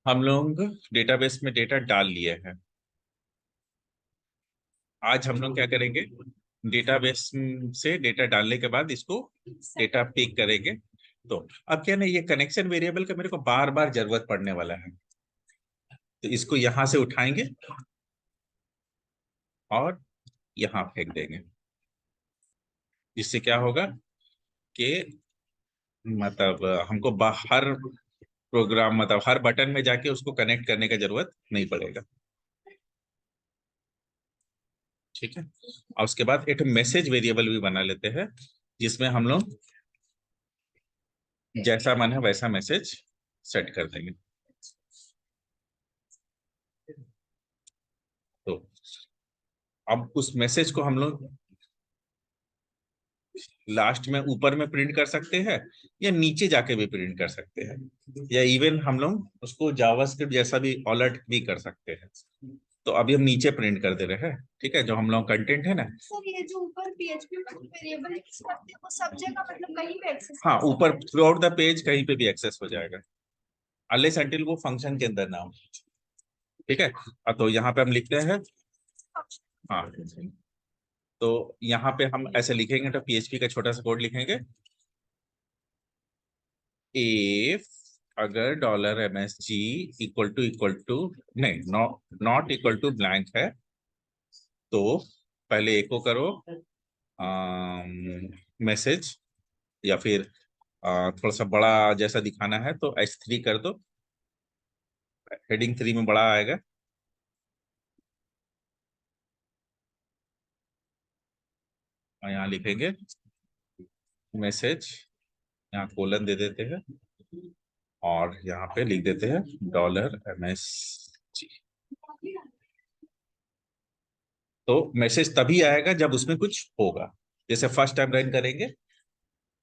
हम लोग डेटाबेस में डेटा डाल लिए हैं। आज हम लोग क्या करेंगे, डेटाबेस से डेटा डालने के बाद इसको डेटा पिक करेंगे। तो अब क्या ना, ये कनेक्शन वेरिएबल का मेरे को बार बार जरूरत पड़ने वाला है। तो इसको यहां से उठाएंगे और यहाँ फेंक देंगे। जिससे क्या होगा कि मतलब हमको बाहर प्रोग्राम, मतलब हर बटन में जाके उसको कनेक्ट करने का जरूरत नहीं पड़ेगा। ठीक है। और उसके बाद एक मैसेज वेरिएबल भी बना लेते हैं, जिसमें हम लोग जैसा मन है वैसा मैसेज सेट कर देंगे। तो अब उस मैसेज को हम लोग लास्ट में ऊपर में प्रिंट कर सकते हैं, या नीचे जाके भी प्रिंट कर सकते हैं, या इवन हम लोग उसको जावास्क्रिप्ट जैसा भी अलर्ट भी कर सकते हैं। तो अभी हम नीचे प्रिंट कर दे रहे हैं। ठीक है, जो हम लोग कंटेंट है ना सर, ये जो ऊपर पीएचपी में वेरिएबल यूज करते हैं वो सब जगह मतलब कहीं भी एक्सेस हाँ, कर ऊपर सकते हैं? थ्रू आउट द पेज कहीं पे भी एक्सेस हो जाएगा, अनलेस अनटिल वो फंक्शन के अंदर ना हो। ठीक है। तो यहाँ पे हम लिखते हैं, हाँ, तो यहाँ पे हम ऐसे लिखेंगे, तो पीएचपी का छोटा सा कोड लिखेंगे। इफ अगर $msg इक्वल टू नहीं, नॉट इक्वल टू ब्लैंक है, तो पहले एको करो मैसेज, या फिर थोड़ा सा बड़ा जैसा दिखाना है तो H3 कर दो, हेडिंग 3 में बड़ा आएगा। और यहाँ लिखेंगे मैसेज, यहाँ कोलन दे देते हैं, और यहाँ पे लिख देते हैं $msg। तो मैसेज तभी आएगा जब उसमें कुछ होगा। जैसे फर्स्ट टाइम रन करेंगे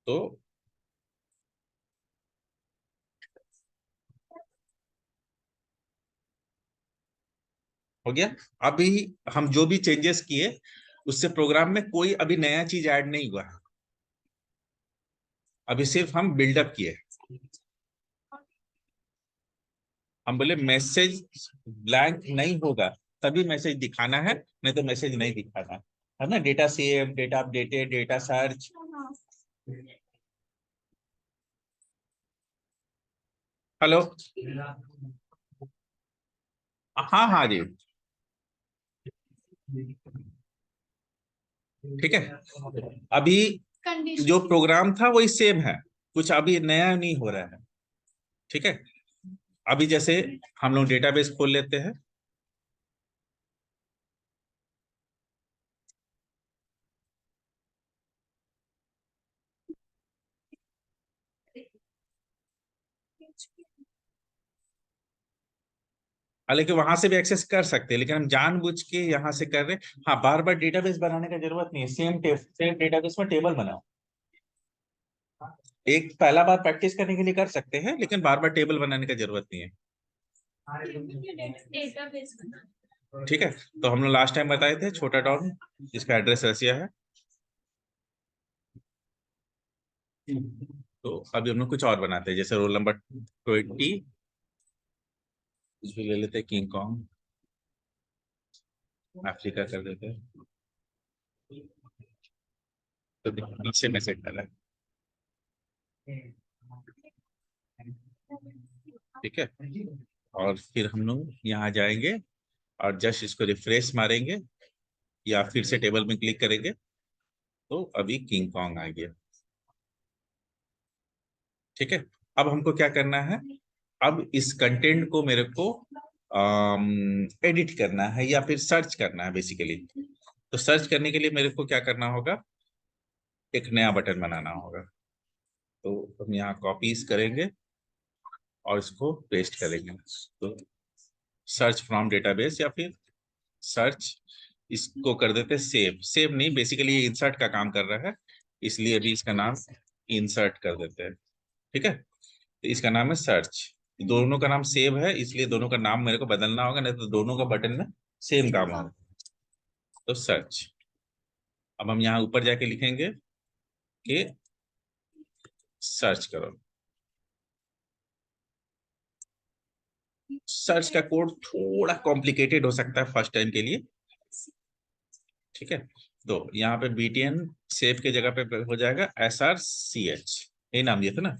तो हो गया। अभी हम जो भी चेंजेस किए उससे प्रोग्राम में कोई अभी नया चीज ऐड नहीं हुआ है, अभी सिर्फ हम बिल्डअप किए। हम बोले मैसेज ब्लैंक नहीं होगा तभी मैसेज दिखाना है, नहीं तो मैसेज नहीं दिखाना है ना। Data save, data updated, data search. Hello, हाँ हाँ जी, ठीक है। अभी जो प्रोग्राम था वही सेम है, कुछ अभी नया नहीं हो रहा है। ठीक है। अभी जैसे हम लोग डेटाबेस खोल लेते हैं। हालांकि वहां से भी एक्सेस कर सकते हैं, लेकिन हम जानबूझ के यहाँ से कर रहे हैं। हाँ, बार बार डेटाबेस बनाने का जरूरत नहीं है, सेम डेटाबेस में टेबल बनाओ। एक पहला बार प्रैक्टिस करने के लिए कर सकते हैं, लेकिन बार बार टेबल बनाने की जरूरत नहीं है। डेटाबेस। ठीक है। तो हम लोग लास्ट टाइम बताए थे छोटा टाउन, जिसका एड्रेस रसिया है। तो अभी हम लोग कुछ और बनाते हैं, जैसे रोल नंबर 20 कुछ भी ले लेते हैं, किंग कॉन्ग अफ्रीका कर देते हैं। तो नीचे मैसेज डाला है। ठीक है। और फिर हम लोग यहाँ जाएंगे और जस्ट इसको रिफ्रेश मारेंगे, या फिर से टेबल में क्लिक करेंगे, तो अभी किंग कॉन्ग आ गया। ठीक है। अब हमको क्या करना है, अब इस कंटेंट को मेरे को एडिट करना है या फिर सर्च करना है बेसिकली। तो सर्च करने के लिए मेरे को क्या करना होगा, एक नया बटन बनाना होगा। तो हम यहाँ कॉपीज करेंगे और इसको पेस्ट करेंगे। तो सर्च फ्रॉम डेटाबेस, या फिर सर्च, इसको कर देते हैं सेव। सेव नहीं, बेसिकली ये इंसर्ट का काम कर रहा है, इसलिए अभी इसका नाम इंसर्ट कर देते हैं। ठीक है। तो इसका नाम है सर्च। दोनों का नाम सेव है, इसलिए दोनों का नाम मेरे को बदलना होगा, नहीं तो दोनों का बटन में सेम काम होगा। तो सर्च। अब हम यहाँ ऊपर जाके लिखेंगे कि सर्च करो। सर्च का कोड थोड़ा कॉम्प्लिकेटेड हो सकता है फर्स्ट टाइम के लिए, ठीक है। तो यहाँ पे BTN सेव के जगह पे हो जाएगा SRCH, यही नाम दिया था ना।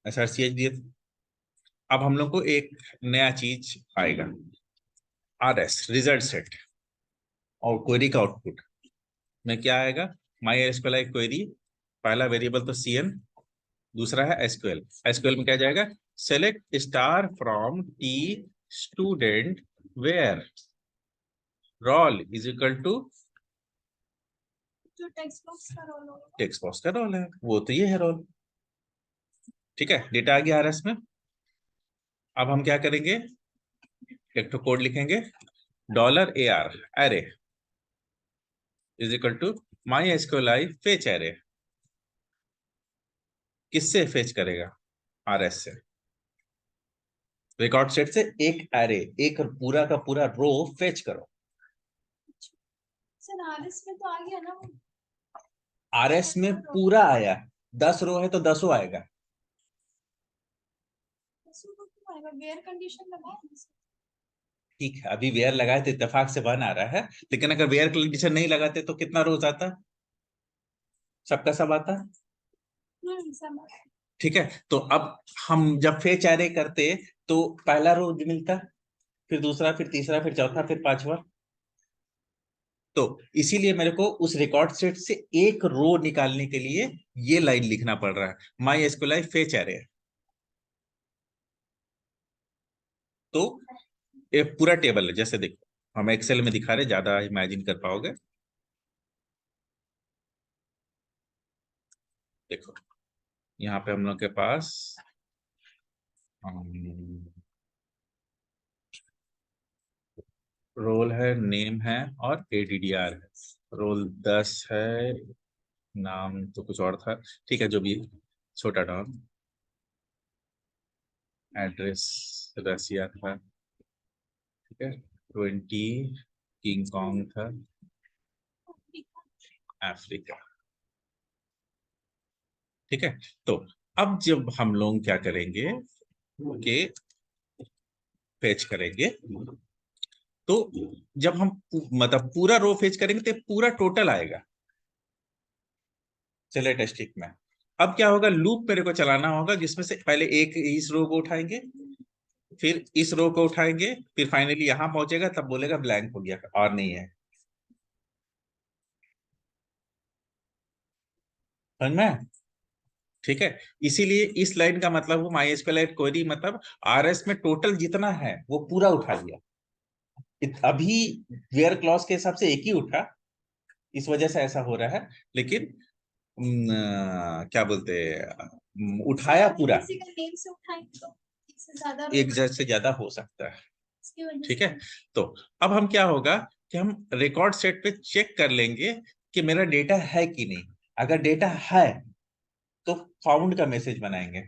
SRCH दिए थे। अब हम लोग को एक नया चीज आएगा, RS रिजल्ट सेट, और क्वेरी का आउटपुट में क्या आएगा, माई SQL क्वेरी, पहला वेरिएबल तो CN, दूसरा है SQL। SQL में क्या जाएगा, select star from T student where roll is equal to जो टेक्स्ट बॉक्स का रोल होगा। टेक्स्ट बॉक्स का रोल है, वो तो ये है रोल, ठीक है। डेटा आ गया RS में। अब हम क्या करेंगे, एक तो कोड लिखेंगे, $AR array is equal to my SQLi fetch array. किससे फेच करेगा, RS से, रिकॉर्ड सेट से एक एरे, एक पूरा का पूरा रो फेच करो। सर आरएस में तो आ गया ना वो। RS में पूरा आया, 10 रो है तो 10 आएगा। वेयर कंडीशन लगाया है। ठीक है, अभी वेयर लगाए तो इत्तेफाक से 1 आ रहा है, लेकिन अगर वेयर कंडीशन नहीं लगाते तो कितना रोज आता, सबका सब आता, समझ। ठीक है। तो अब हम जब फेच एरे करते तो पहला रो मिलता, फिर दूसरा, फिर तीसरा, फिर चौथा, फिर पांचवा। तो इसीलिए मेरे को उस रिकॉर्ड सेट से एक रो निकालने के लिए ये लाइन लिखना पड़ रहा है, माई एसक्यूएल फेच एरे। तो ये पूरा टेबल है, जैसे देखो हम एक्सेल में दिखा रहे, ज्यादा इमेजिन कर पाओगे। देखो यहाँ पे हम लोग के पास रोल है, नेम है और ADDR है। रोल 10 है, नाम तो कुछ और था, ठीक है, जो भी, छोटा डाउन, एड्रेस रसिया था, ठीक है, 20 किंग कॉन्ग था, अफ्रीका, ठीक है। तो अब जब हम लोग क्या करेंगे कि फेच करेंगे, तो जब हम मतलब पूरा रो फेच करेंगे तो पूरा टोटल आएगा। चलिए टेस्टिंग में अब क्या होगा, लूप मेरे को चलाना होगा जिसमें से पहले एक इस रो को उठाएंगे, फिर इस रो को उठाएंगे, फिर फाइनली यहां पहुंचेगा, तब बोलेगा ब्लैंक हो गया और नहीं है। समझ में, ठीक है। इसीलिए इस लाइन का मतलब वो माई एसक्यूएल क्वेरी मतलब RS में टोटल जितना है वो पूरा उठा लिया। अभी वेयर क्लॉज के हिसाब से एक ही उठा, इस वजह से ऐसा हो रहा है, लेकिन क्या बोलते हैं, उठाया पूरा, किसी का नेम से उठाएंगे तो इससे ज्यादा एक से ज्यादा हो सकता है, इसकी वजह ठीक से। है। तो अब हम क्या होगा कि हम रिकॉर्ड सेट पे चेक कर लेंगे कि मेरा डेटा है कि नहीं। अगर डेटा है तो फाउंड का मैसेज बनाएंगे,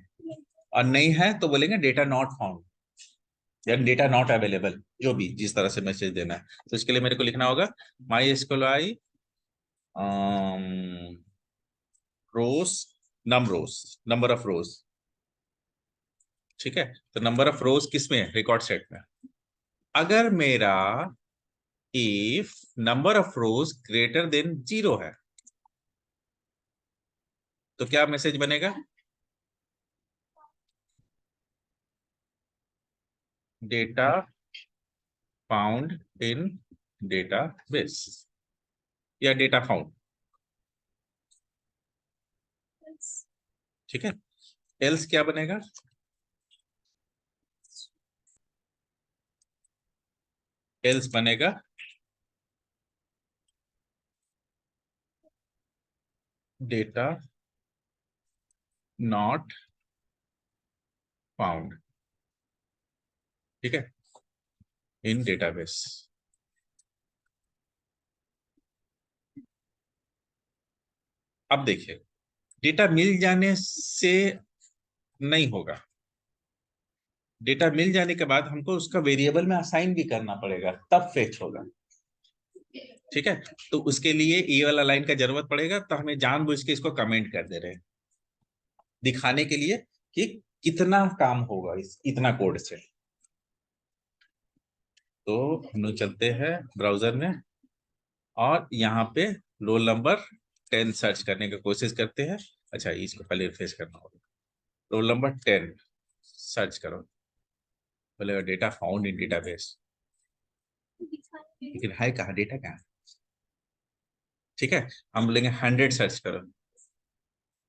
और नहीं है तो बोलेंगे डेटा नॉट फाउंड या डेटा नॉट अवेलेबल, जो भी जिस तरह से मैसेज देना है। तो इसके लिए मेरे को लिखना होगा my SQL rows number of rows, ठीक है। तो नंबर ऑफ रोज किस में है, रिकॉर्ड सेट में। अगर मेरा if number of rose greater than 0 है तो क्या मैसेज बनेगा, डेटा फाउंड इन डेटाबेस या डेटा फाउंड, ठीक है। एल्स क्या बनेगा, एल्स बनेगा डेटा नॉट फाउंड, ठीक है, इन डेटाबेस। अब देखिए, डेटा मिल जाने से नहीं होगा, डेटा मिल जाने के बाद हमको उसका वेरिएबल में असाइन भी करना पड़ेगा, तब फेच होगा, ठीक है। तो उसके लिए ये वाला लाइन का जरूरत पड़ेगा, तो हमें जानबूझ के इसको कमेंट कर दे रहे हैं, दिखाने के लिए कि कितना काम होगा इस इतना कोड से। तो हम लोग चलते हैं ब्राउजर में और यहाँ पे रोल नंबर 10 सर्च करने की कोशिश करते हैं। अच्छा, इसको पहले रिफ्रेश करना होगा। रोल नंबर 10 सर्च करो, बोलेगा डेटा फाउंड इन डेटाबेस, लेकिन है कहाँ, डेटा कहाँ? ठीक है, हम बोलेंगे 100 सर्च करो,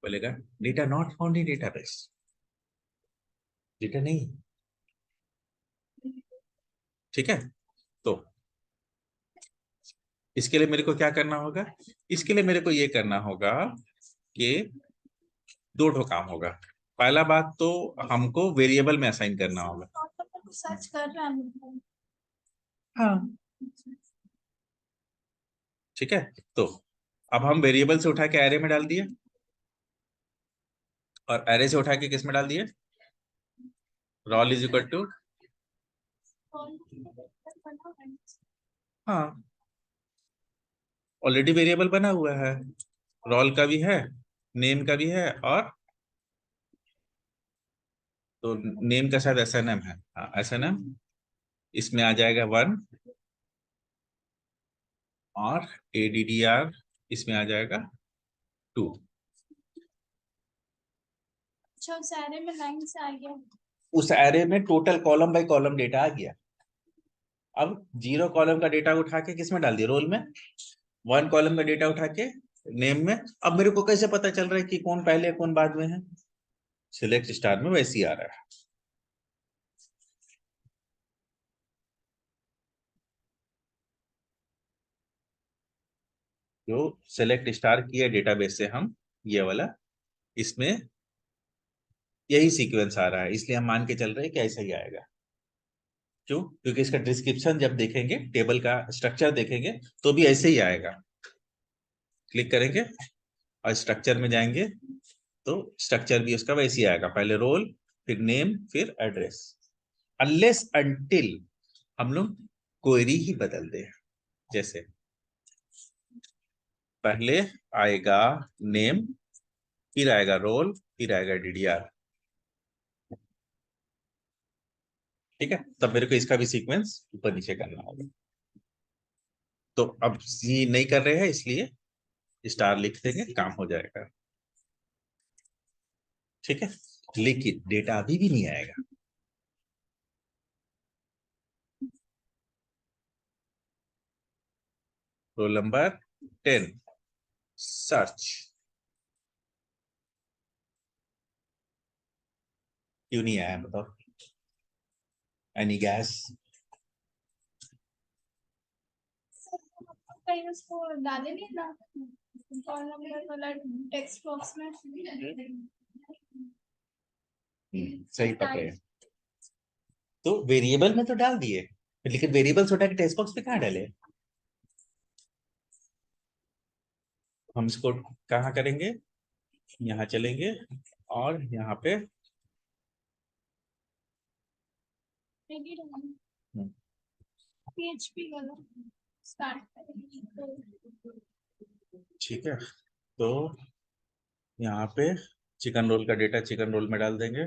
बोलेगा data not found in database, data नहीं। ठीक है, तो इसके लिए मेरे को क्या करना होगा? इसके लिए मेरे को ये करना होगा कि दो ठो काम होगा। पहला बात तो हमको वेरिएबल में असाइन करना होगा। सर्च कर रहा है। हाँ, ठीक है। तो अब हम वेरिएबल से उठा के एरे में डाल दिए और एरे से उठा के किस में डाल दिए? रोल इज इक्वल टू, हाँ, ऑलरेडी वेरिएबल बना हुआ है, रोल का भी है, नेम का भी है, और तो नेम का शायद SNM है। हाँ, SNM इसमें आ जाएगा 1 और ADDR इसमें आ जाएगा 2। अच्छा, उस एरे में लाइन से आ गया। उस एरे में total column by column data आ गया। अब 0 कॉलम का डेटा उठा के किस में डाल दिया? रोल में। 1 कॉलम का डेटा उठा के नेम में। अब मेरे को कैसे पता चल रहा है कि कौन पहले कौन बाद में है? सिलेक्ट स्टार में वैसे ही आ रहा है। जो सेलेक्ट स्टार किया डेटाबेस से हम ये वाला, इसमें यही सीक्वेंस आ रहा है, इसलिए हम मान के चल रहे हैं कि ऐसा ही आएगा। क्यों? क्योंकि इसका डिस्क्रिप्शन जब देखेंगे, टेबल का स्ट्रक्चर देखेंगे, तो भी ऐसे ही आएगा। क्लिक करेंगे और स्ट्रक्चर में जाएंगे तो स्ट्रक्चर भी उसका वैसे ही आएगा, पहले रोल, फिर नेम, फिर एड्रेस। अनलेस अनटिल हम लोग क्वेरी ही बदल दे। जैसे पहले आएगा नेम, फिर आएगा रोल, फिर आएगा DDR। ठीक है, तब मेरे को इसका भी सीक्वेंस ऊपर नीचे करना होगा। तो अब ये नहीं कर रहे हैं, इसलिए स्टार लिख देंगे, काम हो जाएगा। ठीक है, लेकिन डेटा अभी भी नहीं आएगा। रोल नंबर 10 सर्च, क्यों नहीं आया बताओ? Any gas? कहीं उसको डाले नहीं ना कॉल नंबर वाला टेक्स्ट बॉक्स में। सही पकड़े हैं। तो वेरिएबल में तो डाल दिए, लेकिन वेरिएबल से उठा के टेक्स्ट बॉक्स पे कहाँ डाले? हम इसको कहाँ करेंगे? यहाँ चलेंगे और यहाँ पे PHP वाला स्टार्ट करेंगे। ठीक है, तो यहाँ पे चिकन रोल का डेटा चिकन रोल में डाल देंगे।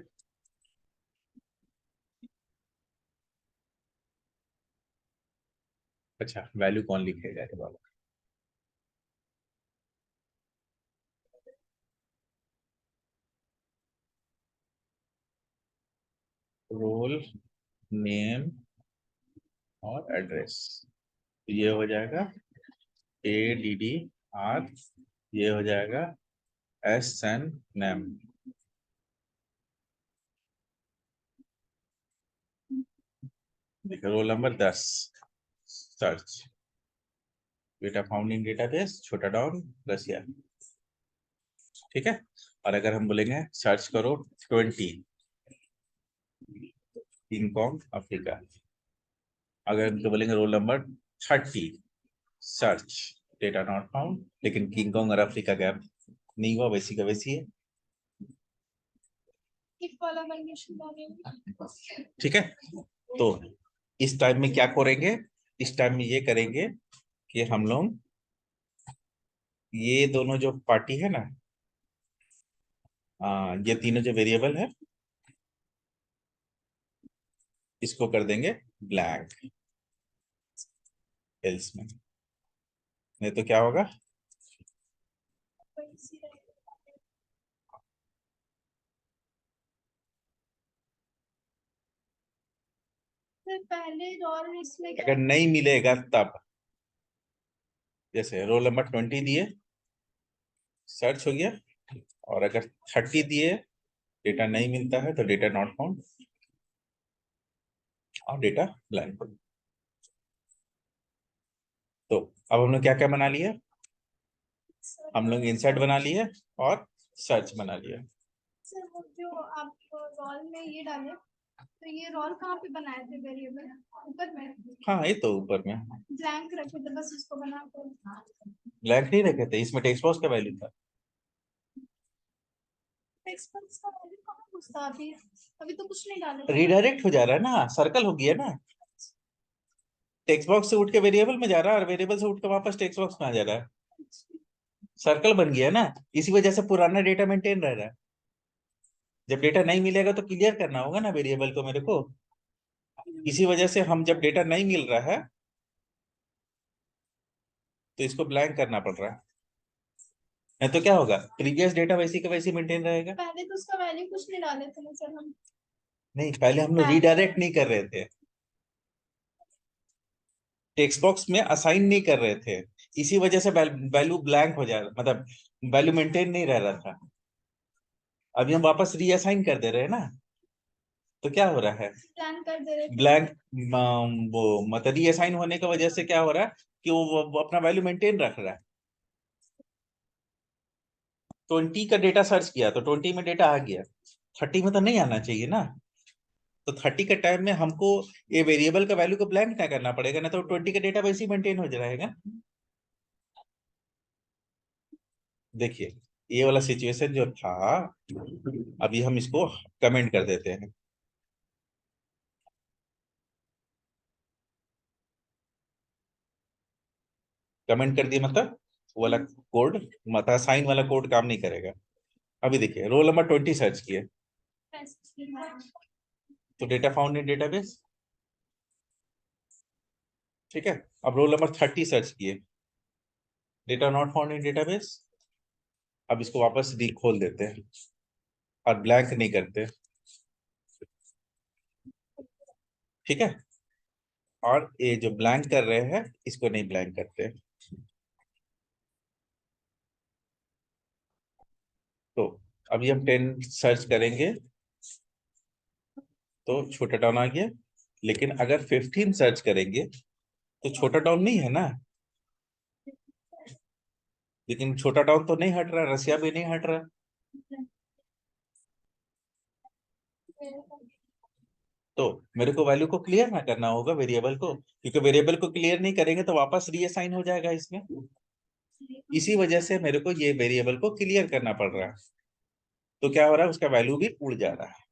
अच्छा, वैल्यू कौन लिखेगा ये बाबा? रोल, नेम और एड्रेस, ये हो जाएगा ADDR, ये हो जाएगा SNM। देखो, roll number 10 search, data found in database, छोटा डाउन रसिया। ठीक है, और अगर हम बोलेंगे सर्च करो 20 किंगकॉन्ग अफ्रीका, अगर हम तो बोलेंगे roll number 30 search, data not found, लेकिन किंगकॉन्ग और अफ्रीका गैप नहीं हुआ, वैसी का वैसी है। इफ वाला कंडीशन डालेंगे। ठीक है, तो इस टाइम में क्या करेंगे? इस टाइम में ये करेंगे कि हम लोग ये दोनों जो पार्टी है ना, ये तीनों जो वेरिएबल है इसको कर देंगे ब्लैंक एल्स में, नहीं तो क्या होगा, पहले रोल इसमें अगर नहीं मिलेगा तब, जैसे रोल नंबर 20 दिए, सर्च हो गया, और अगर 30 दिए, डेटा नहीं मिलता है तो डेटा नॉट फाउंड और डेटा ब्लैंक। तो अब हम लोग क्या क्या बना लिया, हम लोग इंसर्ट बना लिए और सर्च बना लिया। सर वो जो आप रोल में ये डाले, तो ये रोल कहाँ पे बनाए थे वेरिएबल, ऊपर में? हाँ ये तो ऊपर में ब्लैंक रखे थे, बस उसको बना कर। ब्लैंक नहीं रखे थे, इसमें टेक्स्ट बॉक्स का वैल्यू था। टेक्स्ट बॉक्स का वैल्यू कहाँ घुसता अभी? अभी तो कुछ नहीं डाले थे ना। रिडायरेक्ट हो जा रहा है ना, सर्कल हो गया ना, टेक्स्ट बॉक्स से उठ के वेरिएबल में जा रहा है और वेरिएबल से उठ के वापस टेक्स्ट बॉक्स में आ जा रहा है, सर्कल बन गया ना। इसी वजह से पुराना डेटा मेंटेन रह रहा है। जब डेटा नहीं मिलेगा तो क्लियर करना होगा ना वेरिएबल को मेरे को, इसी वजह से हम जब डेटा नहीं मिल रहा है तो इसको ब्लैंक करना पड़ रहा है, नहीं तो क्या होगा, प्रीवियस डेटा वैसी का वैसी मेंटेन रहेगा। पहले तो उसका वैल्यू कुछ नहीं डाले थे ना सर हम। नहीं, पहले हम लोग रीडायरेक्ट नहीं कर रहे थे, टेक्स्ट बॉक्स में असाइन नहीं कर रहे थे, इसी वजह से वैल्यू ब्लैंक हो जा रहा, मतलब वैल्यू मेंटेन नहीं रह रहा था। अभी हम वापस रीअसाइन कर दे रहे हैं ना, तो क्या हो रहा है, प्लान कर दे रहे थे। ब्लैंक, वो मतलब रीअसाइन होने की वजह से क्या हो रहा है कि वो अपना वैल्यू मेंटेन रख रहा है। 20 का डेटा सर्च किया तो 20 में डेटा आ गया, 30 में तो नहीं आना चाहिए ना, तो 30 के टाइम में हमको ये वेरिएबल का वैल्यू को ब्लैंक ना करना पड़ेगा ना, तो 20 का डेटा वैसे ही मेंटेन हो जाएगा। देखिए ये वाला सिचुएशन जो था, अभी हम इसको कमेंट कर देते हैं। कमेंट कर दिए मतलब वो वाला कोड, मतलब साइन वाला कोड काम नहीं करेगा। अभी देखिए रोल नंबर 20 सर्च किए तो डेटा फाउंड इन डेटाबेस, ठीक है। अब रोल नंबर 30 सर्च किए, data not found in database. अब इसको वापस री खोल देते हैं और ब्लैंक नहीं करते, ठीक है। और ये जो ब्लैंक कर रहे हैं इसको नहीं ब्लैंक करते। तो अभी हम 10 सर्च करेंगे तो छोटा टाउन आ गया, लेकिन अगर 15 सर्च करेंगे तो छोटा टाउन नहीं है ना, लेकिन छोटा टाउन तो नहीं हट रहा, रसिया भी नहीं हट रहा। तो मेरे को वैल्यू को क्लियर ना करना होगा वेरिएबल को, क्योंकि वेरिएबल को क्लियर नहीं करेंगे तो वापस रीअसाइन हो जाएगा इसमें, इसी वजह से मेरे को ये वेरिएबल को क्लियर करना पड़ रहा है। तो क्या हो रहा है, उसका वैल्यू भी उड़ जा रहा है।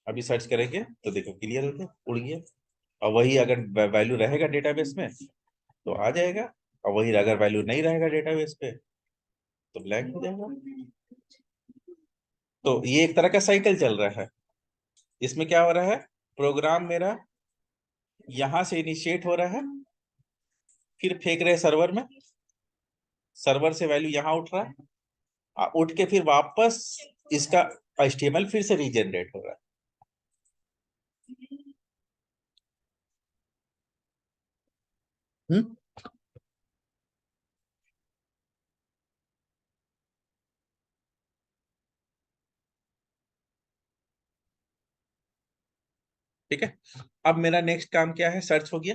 अभी सर्च करेंगे तो देखो क्लियर हो गया, उड़ गया। और वही अगर वैल्यू रहेगा डेटाबेस में तो आ जाएगा, और वही अगर वैल्यू नहीं रहेगा डेटाबेस पे तो ब्लैंक हो जाएगा। तो ये एक तरह का साइकिल चल रहा है। इसमें क्या हो रहा है, प्रोग्राम मेरा यहां से इनिशिएट हो रहा है, फिर फेंक रहे सर्वर में, सर्वर से वैल्यू यहाँ उठ रहा है, उठ के फिर वापस इसका HTML फिर से रीजनरेट हो रहा है। हम्म, ठीक है। अब मेरा नेक्स्ट काम क्या है, सर्च हो गया,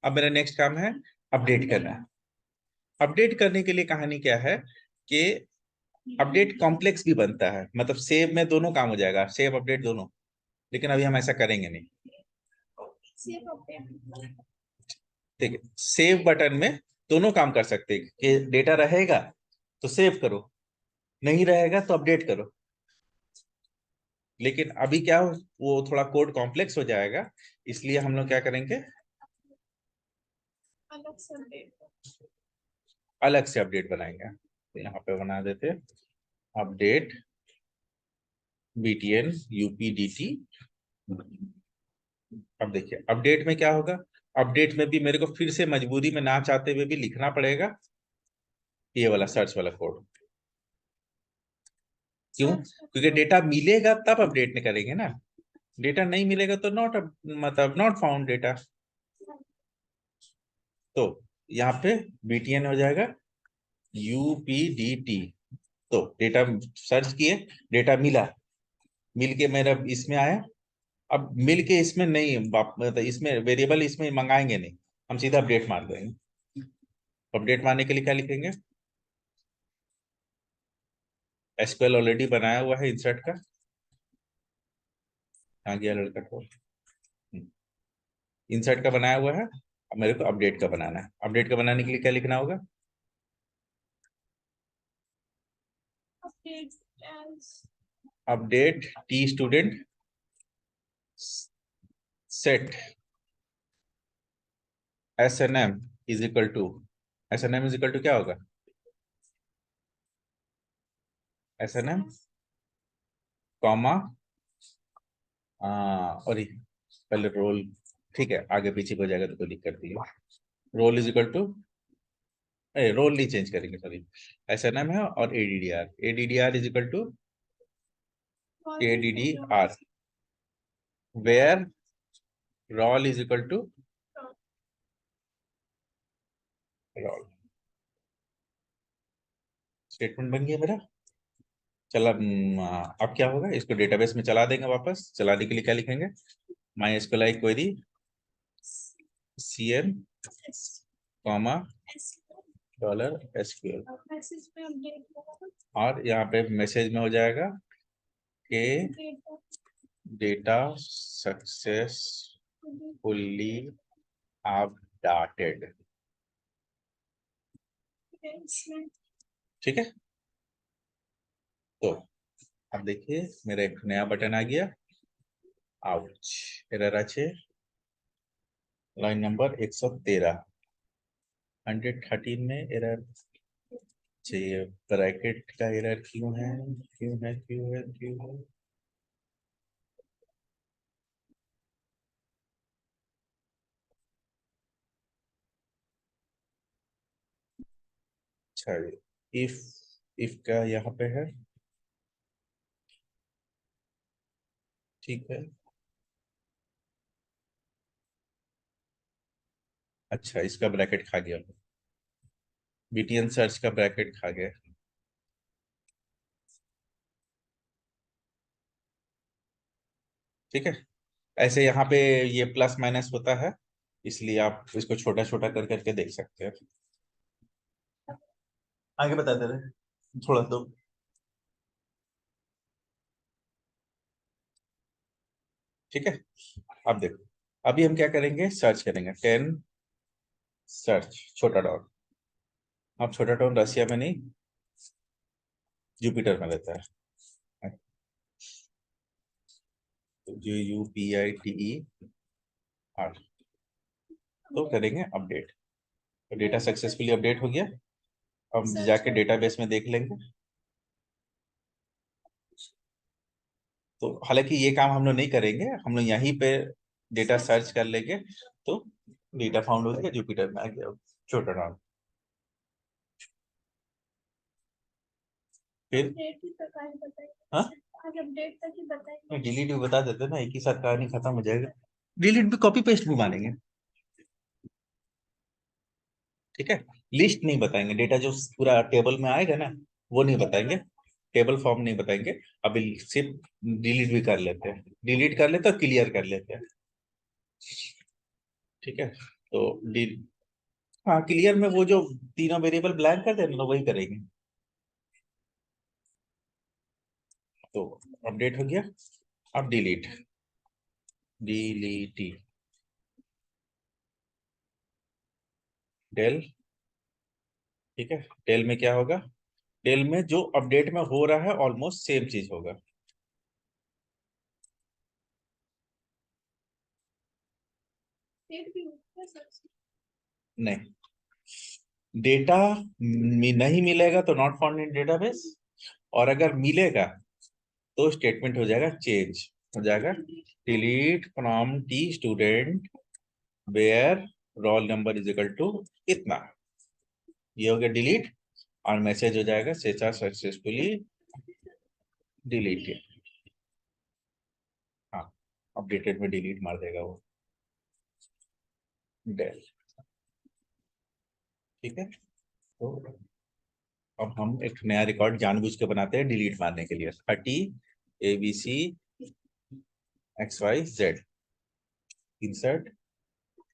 अब मेरा नेक्स्ट काम है अपडेट करना है। अपडेट करने के लिए कहानी क्या है कि अपडेट कॉम्प्लेक्स भी बनता है, मतलब सेव में दोनों काम हो जाएगा, सेव अपडेट दोनों, लेकिन अभी हम ऐसा करेंगे नहीं। ठीक है, सेव बटन में दोनों काम कर सकते हैं कि डेटा रहेगा तो सेव करो, नहीं रहेगा तो अपडेट करो। लेकिन अभी क्या वो थोड़ा कोड कॉम्प्लेक्स हो जाएगा, इसलिए हम लोग क्या करेंगे, अलग से अपडेट बनाएंगे। तो यहाँ पे बना देते अपडेट btn updt। अब देखिए अपडेट में क्या होगा, अपडेट में भी मेरे को फिर से मजबूरी में ना चाहते हुए भी लिखना पड़ेगा ये वाला सर्च वाला कोड। क्यों? क्योंकि डेटा मिलेगा तब अपडेट नहीं करेंगे ना, डेटा नहीं मिलेगा तो नॉट, मतलब नॉट फाउंड डेटा। तो यहाँ पे btn हो जाएगा updt। तो डेटा सर्च किए, डेटा मिला, मिल के मेरा इसमें आया। अब मिल के इसमें नहीं मतलब इसमें वेरिएबल इसमें मंगाएंगे नहीं, हम सीधा अपडेट मार देंगे। अपडेट मारने के लिए क्या लिखेंगे, एसक्यूएल ऑलरेडी बनाया हुआ है इंसर्ट का, आ गया लड़का को, इंसर्ट का बनाया हुआ है। अब मेरे को अपडेट का बनाना है, अपडेट का बनाने के लिए क्या लिखना होगा, update T student set snm is equal to, snm is equal to क्या होगा, snm कॉमा और पहले रोल, ठीक है आगे पीछे हो जाएगा तो कोई दिक्कत नहीं है। Roll is equal to, roll नहीं चेंज करेंगे सॉरी, snm है और addr is equal to addr where roll is equal to roll। Statement बन गया मेरा। चला अब क्या होगा, इसको डेटाबेस में चला देंगे, वापस चलाने के लिए क्या लिखेंगे, my SQL query cn comma $SQL, और यहाँ पे मैसेज में हो जाएगा कि डेटा सक्सेसफुली अपडेटेड। ठीक है, तो अब देखिए मेरा एक नया बटन आ गया, आउच एरर আছে लाइन नंबर 113 113 में एरर चाहिए, ब्रैकेट का एरर क्यों है, क्यों है, क्यों है, क्यों है। अच्छा, इफ इफ का यहाँ पे है, ठीक है। अच्छा इसका ब्रैकेट खा गया, बीटीएन सर्च का ब्रैकेट खा गया। ठीक है, ऐसे यहाँ पे ये प्लस माइनस होता है, इसलिए आप इसको छोटा छोटा कर करके देख सकते हैं। आगे बता दे रहे थोड़ा तो। ठीक है, अब देखो, अभी हम क्या करेंगे, सर्च करेंगे 10 सर्च छोटा डॉट। अब छोटा डॉट रसिया में नहीं, जुपिटर में रहता है, तो JUPITER, तो करेंगे अपडेट, तो डेटा सक्सेसफुली अपडेट हो गया। अब जाके डेटाबेस में देख लेंगे। तो हालांकि ये काम हम लोग नहीं करेंगे, हम लोग यहीं पे डेटा सर्च कर लेंगे, तो डेटा फाउंड हो गया, जुपिटर में आ गया छोटा नाम। फिर हाँ डिलीट भी बता देते ना, एक ही साथ कहानी खत्म हो जाएगा। डिलीट भी कॉपी पेस्ट भी मानेंगे। ठीक है, लिस्ट नहीं बताएंगे, डेटा जो पूरा टेबल में आएगा ना वो नहीं बताएंगे, टेबल फॉर्म नहीं बताएंगे। अभी सिर्फ डिलीट भी कर लेते हैं, डिलीट कर लेते हैं, क्लियर कर लेते हैं। ठीक है, तो हाँ क्लियर में वो जो तीनों वेरिएबल ब्लैंक कर देना वही करेंगे। तो अपडेट हो गया, अब डिलीट, डिलीट डेल। ठीक है, डेल में क्या होगा, डेल में जो अपडेट में हो रहा है ऑलमोस्ट सेम चीज होगा। नहीं, डेटा नहीं मिलेगा तो नॉट फाउंड इन डेटाबेस, और अगर मिलेगा तो स्टेटमेंट हो जाएगा चेंज, हो जाएगा delete from T student where roll number is equal to इतना, ये हो गया डिलीट, और मैसेज हो जाएगा सेच आर सक्सेसफुली डिलीटेड। हाँ, अपडेटेड में डिलीट मार देगा वो डेल। ठीक है, तो अब हम एक नया रिकॉर्ड जानबूझ के बनाते हैं डिलीट मारने के लिए। 30 ABC XYZ, insert,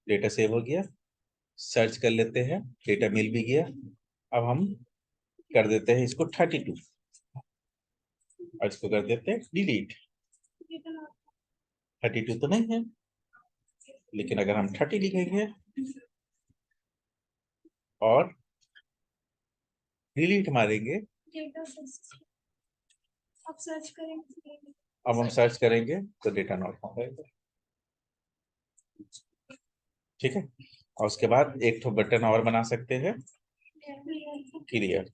data save हो गया, सर्च कर लेते हैं, डेटा मिल भी गया। अब हम कर देते हैं इसको 32 और इसको कर देते हैं डिलीट। 32 तो नहीं है, लेकिन अगर हम 30 लिखेंगे और डिलीट मारेंगे, अब सर्च करेंगे। अब हम सर्च करेंगे तो डेटा नॉट फाउंड आएगा। ठीक है, और उसके बाद एक तो बटन और बना सकते हैं, क्लियर।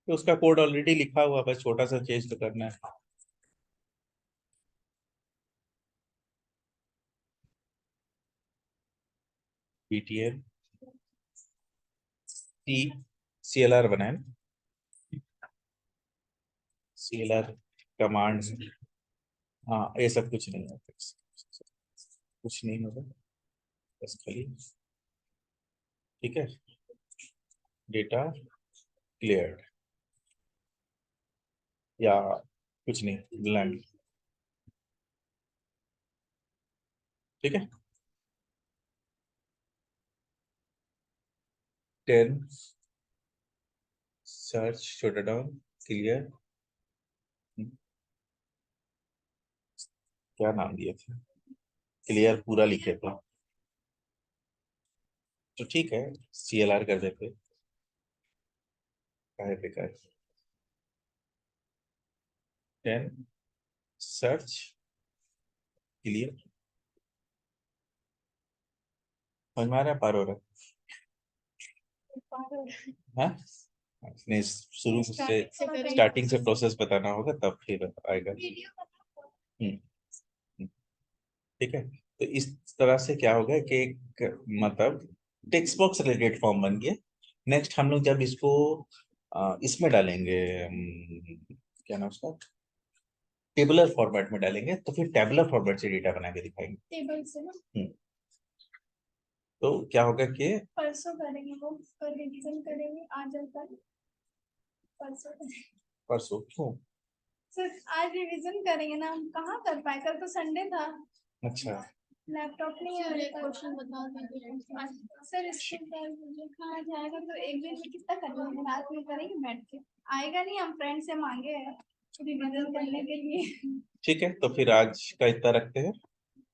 तो उसका कोड ऑलरेडी लिखा हुआ, बस छोटा सा चेंज तो करना है। BTN T CLR बनाए, CLR कमांड। हाँ, ये सब कुछ नहीं है, कुछ नहीं होगा, बस खाली। ठीक है, डेटा क्लियर्ड या कुछ नहीं, ब्लैंक। ठीक है, 10 सर्च छोटा डाउन क्लियर, क्या नाम दिया था, क्लियर पूरा लिखे थे, तो ठीक है CLR कर देते, काहे बेकार। 10 सर्च क्लियर, समझ में आ रहा है, पार हो रहा है। हाँ, नहीं, शुरू से स्टार्टिंग से प्रोसेस बताना होगा तब फिर आएगा। हम्म, हम्म, ठीक है, तो इस तरह से क्या होगा कि एक मतलब टेक्स्ट बॉक्स रिलेटेड फॉर्म बन गया। नेक्स्ट हम लोग जब इसको इसमें डालेंगे, क्या नाम उसका, टेबुलर फॉर्मेट में डालेंगे, तो फिर टेबुलर फॉर्मेट से डेटा बना के दिखाएंगे टेबल से ना। तो क्या होगा कि परसों करेंगे वो, कल रिवीजन करेंगे, आज कल परसों करेंगे। परसों क्यों? सर आज रिवीजन करेंगे ना, हम कहाँ कर पाए, कल तो संडे था। अच्छा, लैपटॉप नहीं है, एक क्वेश्चन बता दीजिए सर, इसके बाद मुझे कहाँ जाएगा, तो एक दिन में कितना कर लेंगे, रात में करेंगे बैठ के, आएगा नहीं, हम फ्रेंड से मांगे रिवीजन करने के लिए। ठीक है, तो फिर आज का इतना रखते हैं।